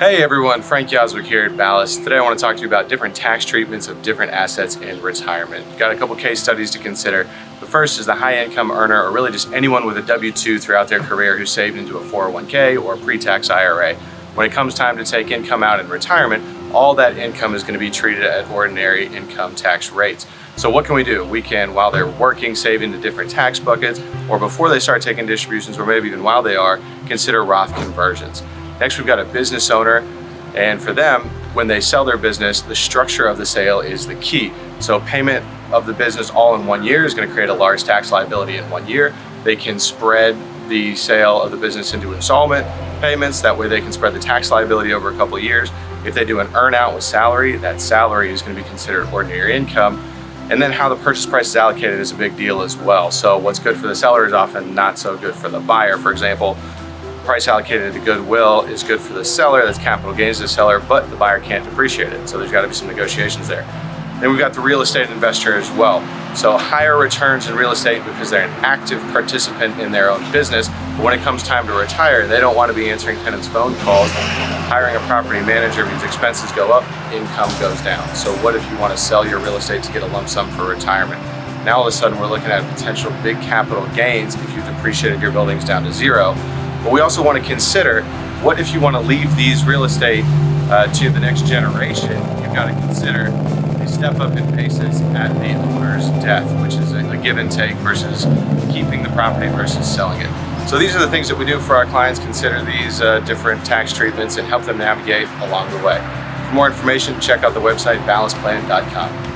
Hey everyone, Frank Yazwick here at Ballast. Today I want to talk to you about different tax treatments of different assets in retirement. Got a couple case studies to consider. The first is the high income earner, or really just anyone with a W-2 throughout their career who saved into a 401k or a pre-tax IRA. When it comes time to take income out in retirement, all that income is going to be treated at ordinary income tax rates. So what can we do? We can, while they're working, save into different tax buckets, or before they start taking distributions, or maybe even while they are, consider Roth conversions. Next, we've got a business owner, and for them, when they sell their business, the structure of the sale is the key. So payment of the business all in 1 year is going to create a large tax liability in 1 year. They can spread the sale of the business into installment payments. That way they can spread the tax liability over a couple of years. If they do an earn out with salary, that salary is going to be considered ordinary income. And then how the purchase price is allocated is a big deal as well. So what's good for the seller is often not so good for the buyer. For example, price allocated to goodwill is good for the seller, that's capital gains to the seller, but the buyer can't depreciate it. So there's got to be some negotiations there. Then we've got the real estate investor as well. So higher returns in real estate because they're an active participant in their own business. But when it comes time to retire, they don't want to be answering tenants' phone calls. Hiring a property manager means expenses go up, income goes down. So what if you want to sell your real estate to get a lump sum for retirement? Now all of a sudden we're looking at potential big capital gains if you depreciated your buildings down to zero. But we also want to consider, what if you want to leave these real estate to the next generation? You've got to consider a step up in basis at the owner's death, which is a give and take versus keeping the property versus selling it. So these are the things that we do for our clients, consider these different tax treatments and help them navigate along the way. For more information, check out the website ballastplan.com.